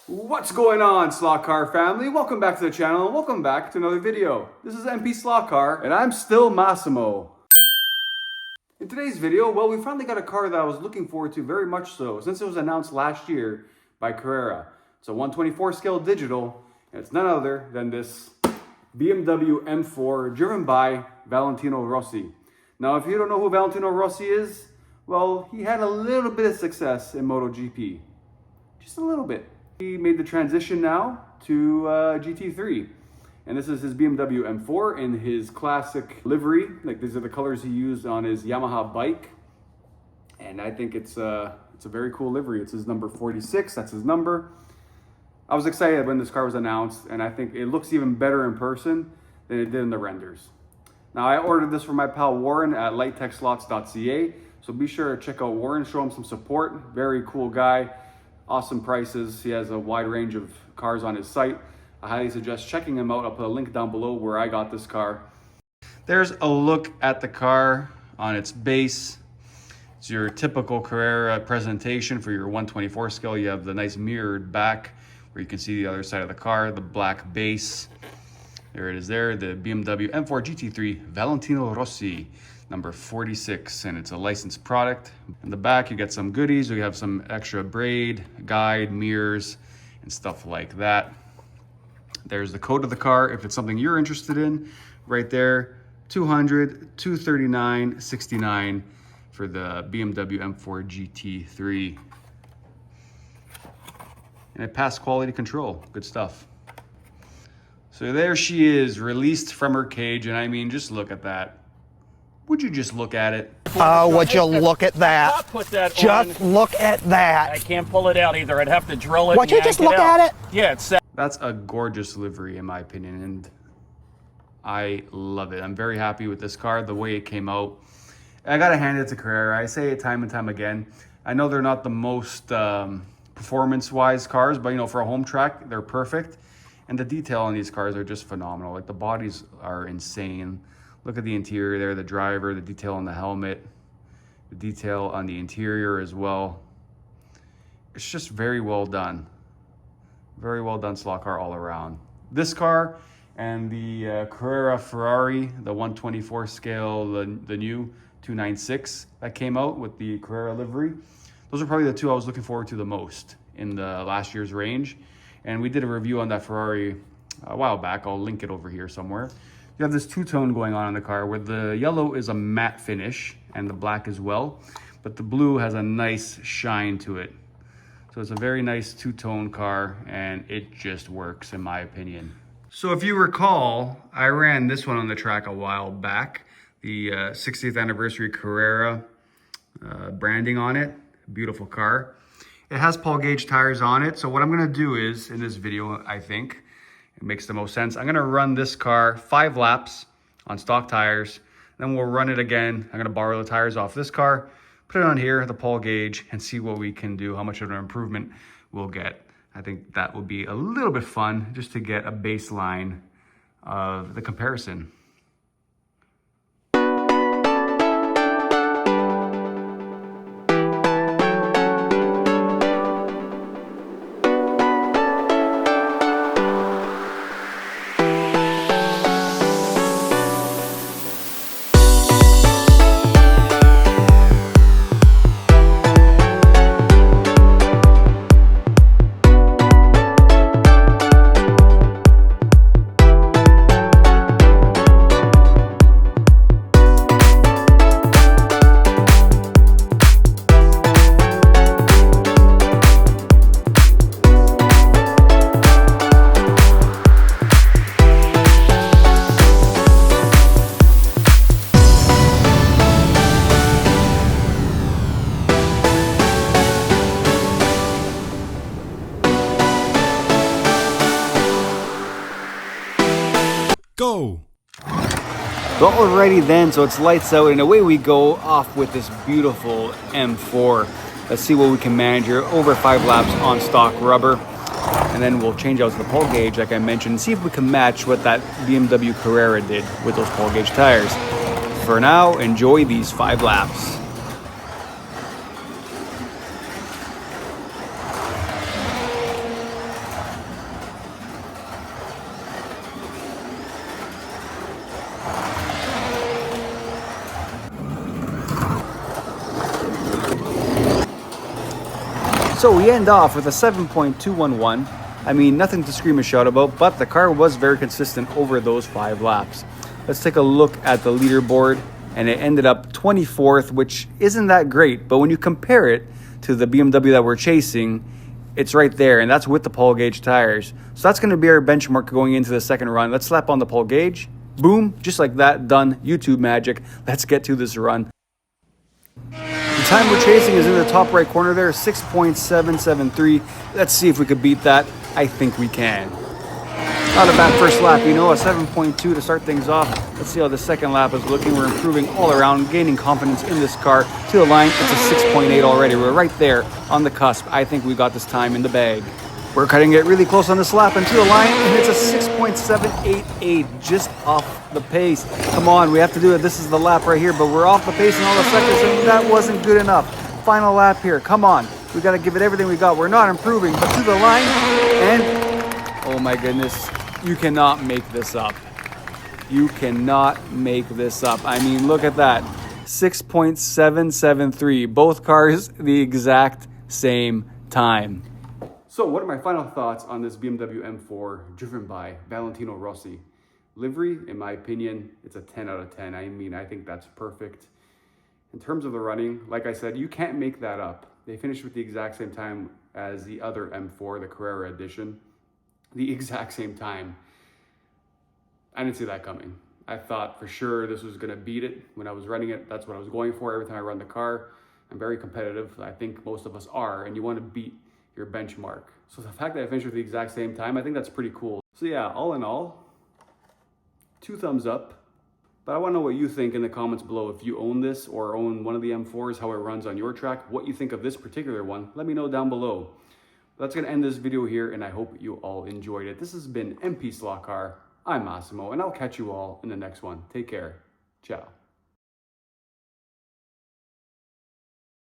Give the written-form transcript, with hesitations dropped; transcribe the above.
What's going on, Slot Car family? Welcome back to the channel and welcome back to another video. This is MP Slot Car and I'm still Massimo. In today's video, well, we finally got a car that I was looking forward to very much so since it was announced last year by Carrera. It's a 124 scale digital and it's none other than this BMW M4 driven by Valentino Rossi. Now, if you don't know who Valentino Rossi is, well, he had a little bit of success in Moto GP. Just a little bit. He made the transition now to GT3. And this is his BMW M4 in his classic livery. Like, these are the colors he used on his Yamaha bike. And I think it's a very cool livery. It's his number 46, that's his number. I was excited when this car was announced, and I think it looks even better in person than it did in the renders. Now, I ordered this from my pal Warren at lighttechslots.ca. So be sure to check out Warren, show him some support. Very cool guy. Awesome prices. He has a wide range of cars on his site. I highly suggest checking him out. I'll put a link down below where I got this car. There's a look at the car on its base. It's your typical Carrera presentation for your 124 scale. You have the nice mirrored back where you can see the other side of the car, the black base. There it is there, the BMW M4 GT3 Valentino Rossi, number 46, and it's a licensed product. In the back, you get some goodies. We have some extra braid, guide, mirrors, and stuff like that. There's the code of the car if it's something you're interested in. Right there, 200 239 69 for the BMW M4 GT3. And it passed quality control. Good stuff. So there she is, released from her cage, and I mean, just look at that. Would you just look at it? Oh, would you look at that? Put that just on. Look at that. I can't pull it out either. I'd have to drill it. Would you just look at it? Yeah, it's set. That's a gorgeous livery in my opinion, and I love it. I'm very happy with this car, the way it came out. I gotta hand it to Carrera. I say it time and time again. I know they're not the most performance-wise cars, but you know, for a home track, they're perfect. And the detail on these cars are just phenomenal. Like, the bodies are insane. Look at the interior there, the driver, the detail on the helmet, the detail on the interior as well. It's just very well done. Very well done slot car all around. This car and the Carrera Ferrari, the 124 scale, the new 296 that came out with the Carrera livery. Those are probably the two I was looking forward to the most in the last year's range. And we did a review on that Ferrari a while back. I'll link it over here somewhere. You have this two-tone going on in the car where the yellow is a matte finish and the black as well, but the blue has a nice shine to it. So it's a very nice two-tone car and it just works in my opinion. So if you recall, I ran this one on the track a while back, the 60th anniversary Carrera branding on it. Beautiful car. It has Paul Gage tires on it. So what I'm gonna do is, in this video, I think it makes the most sense, I'm gonna run this car 5 laps on stock tires, then we'll run it again. I'm gonna borrow the tires off this car, put it on here, the Paul Gage, and see what we can do, how much of an improvement we'll get. I think that will be a little bit fun just to get a baseline of the comparison. Go! So alrighty then, so it's lights out and away we go off with this beautiful M4. Let's see what we can manage here. Over 5 laps on stock rubber. And then we'll change out to the Paul Gage, like I mentioned, and see if we can match what that BMW Carrera did with those Paul Gage tires. For now, enjoy these 5 laps. So we end off with a 7.211. I mean, nothing to scream and shout about, but the car was very consistent over those 5 laps. Let's take a look at the leaderboard, and it ended up 24th, which isn't that great, but when you compare it to the BMW that we're chasing, it's right there, and that's with the Paul Gage tires. So that's going to be our benchmark going into the second run. Let's slap on the Paul Gage. Boom, just like that, done. YouTube magic. Let's get to this run. The time we're chasing is in the top right corner there, 6.773. Let's see if we could beat that. I think we can. Not a bad first lap, you know, a 7.2 to start things off. Let's see how the second lap is looking. We're improving all around, gaining confidence in this car. To the line, it's a 6.8 already. We're right there on the cusp. I think we got this time in the bag. We're cutting it really close on this lap and to the line, and it's a 6.788, just off the pace. Come on, we have to do it. This is the lap right here, but we're off the pace in all the sectors, and that wasn't good enough. Final lap here. Come on. We got to give it everything we got. We're not improving, but to the line, and oh my goodness, you cannot make this up. You cannot make this up. I mean, look at that. 6.773. Both cars the exact same time. So what are my final thoughts on this BMW M4 driven by Valentino Rossi? Livery, in my opinion, it's a 10 out of 10. I mean, I think that's perfect. In terms of the running, like I said, you can't make that up. They finished with the exact same time as the other M4, the Carrera edition. The exact same time. I didn't see that coming. I thought for sure this was gonna beat it when I was running it. That's what I was going for every time I run the car. I'm very competitive. I think most of us are, and you want to beat your benchmark. So the fact that I finished with the exact same time, I think that's pretty cool. So yeah, all in all, 2 thumbs up. But I want to know what you think in the comments below. If you own this or own one of the M4s, how it runs on your track, what you think of this particular one, let me know down below. That's going to end this video here, and I hope you all enjoyed it. This has been MP Slot Car. I'm Massimo, and I'll catch you all in the next one. Take care. Ciao.